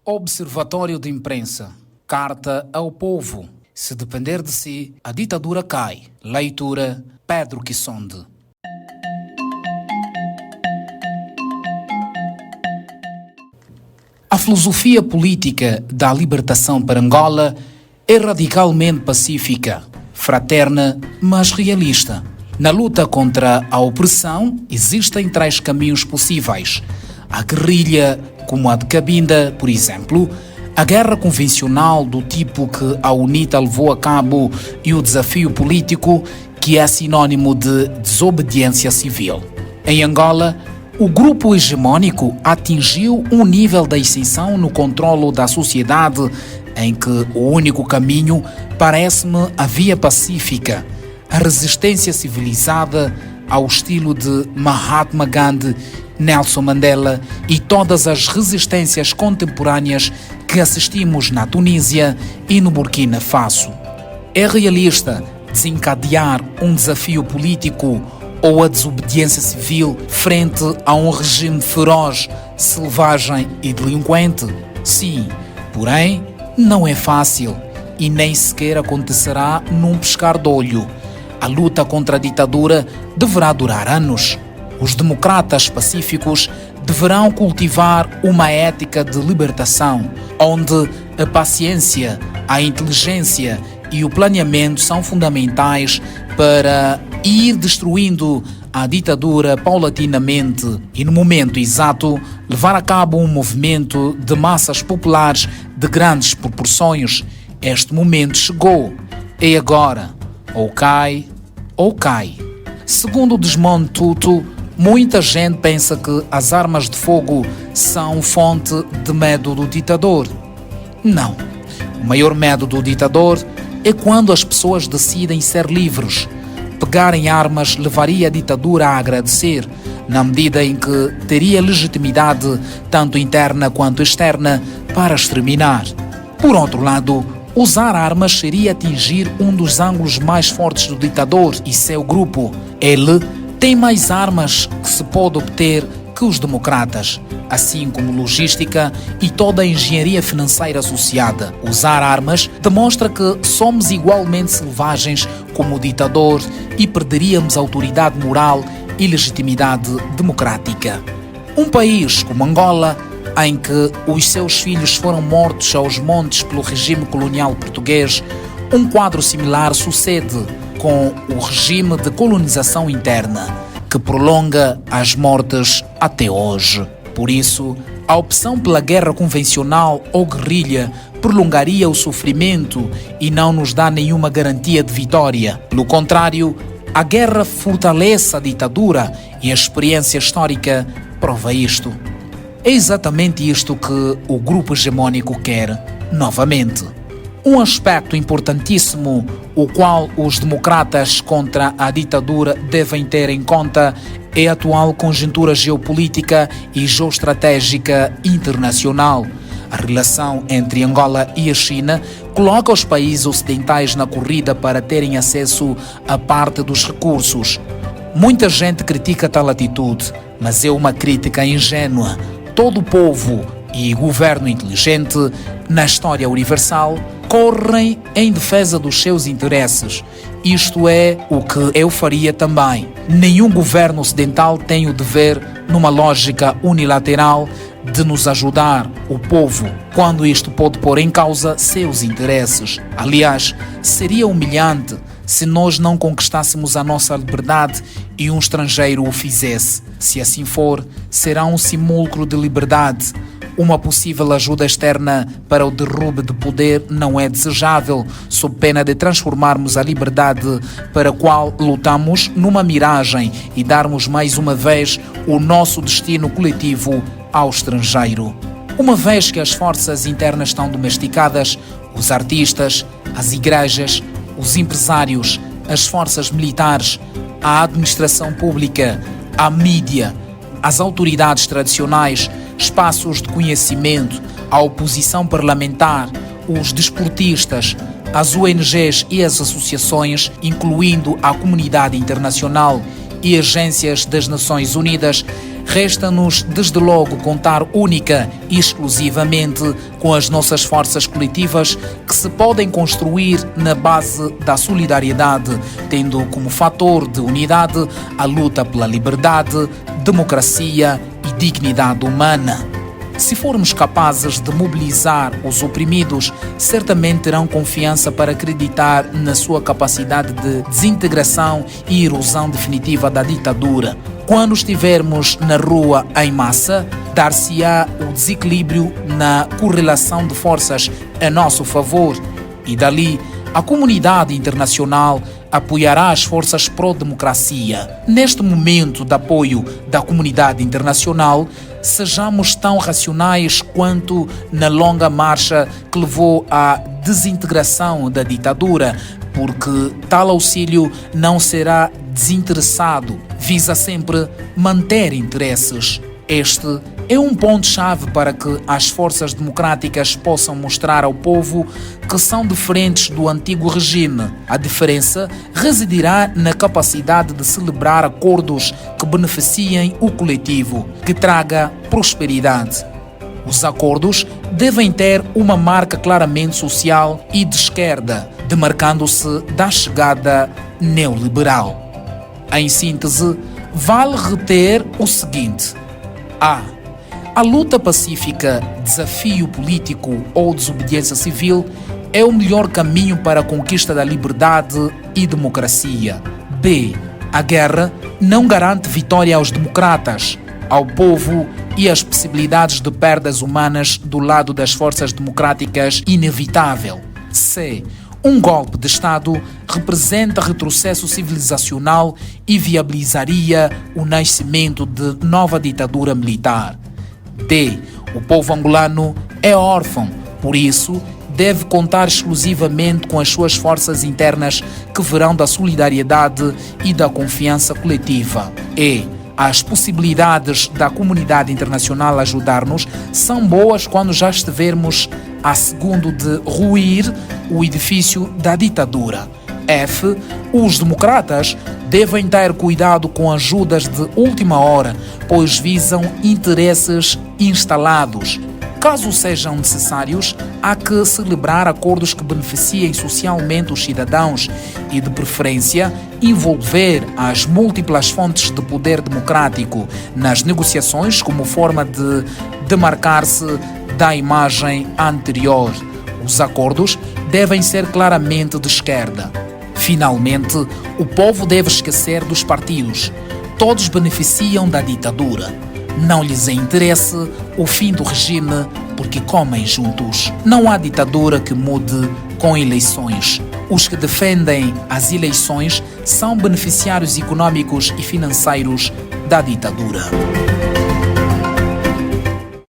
Observatório de Imprensa. Carta ao povo. Se depender de si, a ditadura cai. Leitura Pedro Quissonde. A filosofia política da libertação para Angola é radicalmente pacífica, fraterna, mas realista. Na luta contra a opressão, existem três caminhos possíveis. A guerrilha, como a de Cabinda, por exemplo, a guerra convencional do tipo que a UNITA levou a cabo e o desafio político, que é sinônimo de desobediência civil. Em Angola, o grupo hegemônico atingiu um nível de ascensão no controlo da sociedade em que o único caminho parece-me a via pacífica, a resistência civilizada ao estilo de Mahatma Gandhi, Nelson Mandela e todas as resistências contemporâneas que assistimos na Tunísia e no Burkina Faso. É realista desencadear um desafio político ou a desobediência civil frente a um regime feroz, selvagem e delinquente? Sim, porém, não é fácil e nem sequer acontecerá num piscar de olho. A luta contra a ditadura deverá durar anos. Os democratas pacíficos deverão cultivar uma ética de libertação, onde a paciência, a inteligência e o planeamento são fundamentais para ir destruindo a ditadura paulatinamente e, no momento exato, levar a cabo um movimento de massas populares de grandes proporções. Este momento chegou. É agora. Ou cai, ou cai. Segundo Desmond Tutu, muita gente pensa que as armas de fogo são fonte de medo do ditador. Não. O maior medo do ditador é quando as pessoas decidem ser livres. Pegarem armas levaria a ditadura a agradecer, na medida em que teria legitimidade, tanto interna quanto externa, para exterminar. Por outro lado, usar armas seria atingir um dos ângulos mais fortes do ditador e seu grupo. Ele tem mais armas que se pode obter que os democratas, assim como logística e toda a engenharia financeira associada. Usar armas demonstra que somos igualmente selvagens como o ditador e perderíamos autoridade moral e legitimidade democrática. Um país como Angola, em que os seus filhos foram mortos aos montes pelo regime colonial português, um quadro similar sucede com o regime de colonização interna, que prolonga as mortes até hoje. Por isso, a opção pela guerra convencional ou guerrilha prolongaria o sofrimento e não nos dá nenhuma garantia de vitória. Pelo contrário, a guerra fortalece a ditadura e a experiência histórica prova isto. É exatamente isto que o grupo hegemônico quer novamente. Um aspecto importantíssimo, o qual os democratas contra a ditadura devem ter em conta, é a atual conjuntura geopolítica e geoestratégica internacional. A relação entre Angola e a China coloca os países ocidentais na corrida para terem acesso a parte dos recursos. Muita gente critica tal atitude, mas é uma crítica ingênua. Todo povo e governo inteligente, na história universal, correm em defesa dos seus interesses. Isto é o que eu faria também. Nenhum governo ocidental tem o dever, numa lógica unilateral, de nos ajudar, o povo, quando isto pode pôr em causa seus interesses. Aliás, seria humilhante se nós não conquistássemos a nossa liberdade e um estrangeiro o fizesse. Se assim for, será um simulacro de liberdade. Uma possível ajuda externa para o derrube de poder não é desejável, sob pena de transformarmos a liberdade para a qual lutamos numa miragem e darmos mais uma vez o nosso destino coletivo ao estrangeiro. Uma vez que as forças internas estão domesticadas, os artistas, as igrejas, os empresários, as forças militares, a administração pública, a mídia, as autoridades tradicionais, espaços de conhecimento, a oposição parlamentar, os desportistas, as ONGs e as associações, incluindo a comunidade internacional e agências das Nações Unidas, Resta-nos, desde logo, contar única e exclusivamente com as nossas forças coletivas que se podem construir na base da solidariedade, tendo como fator de unidade a luta pela liberdade, democracia e dignidade humana. Se formos capazes de mobilizar os oprimidos, certamente terão confiança para acreditar na sua capacidade de desintegração e erosão definitiva da ditadura. Quando estivermos na rua em massa, dar-se-á o desequilíbrio na correlação de forças a nosso favor e dali a comunidade internacional apoiará as forças pró-democracia. Neste momento de apoio da comunidade internacional, sejamos tão racionais quanto na longa marcha que levou à desintegração da ditadura, porque tal auxílio não será desinteressado, visa sempre manter interesses. Este é um ponto-chave para que as forças democráticas possam mostrar ao povo que são diferentes do antigo regime. A diferença residirá na capacidade de celebrar acordos que beneficiem o coletivo, que traga prosperidade. Os acordos devem ter uma marca claramente social e de esquerda, demarcando-se da chegada neoliberal. Em síntese, vale reter o seguinte: a luta pacífica, desafio político ou desobediência civil é o melhor caminho para a conquista da liberdade e democracia. B. A guerra não garante vitória aos democratas, ao povo e as possibilidades de perdas humanas do lado das forças democráticas inevitável. C. Um golpe de Estado representa retrocesso civilizacional e viabilizaria o nascimento de nova ditadura militar. D. O povo angolano é órfão, por isso deve contar exclusivamente com as suas forças internas que verão da solidariedade e da confiança coletiva. E. As possibilidades da comunidade internacional ajudar-nos são boas quando já estivermos a segundo de ruir o edifício da ditadura. F. Os democratas devem ter cuidado com ajudas de última hora, pois visam interesses instalados. Caso sejam necessários, há que celebrar acordos que beneficiem socialmente os cidadãos e, de preferência, envolver as múltiplas fontes de poder democrático nas negociações como forma de demarcar-se da imagem anterior. Os acordos devem ser claramente de esquerda. Finalmente, o povo deve esquecer dos partidos. Todos beneficiam da ditadura. Não lhes interesse o fim do regime porque comem juntos. Não há ditadura que mude com eleições. Os que defendem as eleições são beneficiários econômicos e financeiros da ditadura.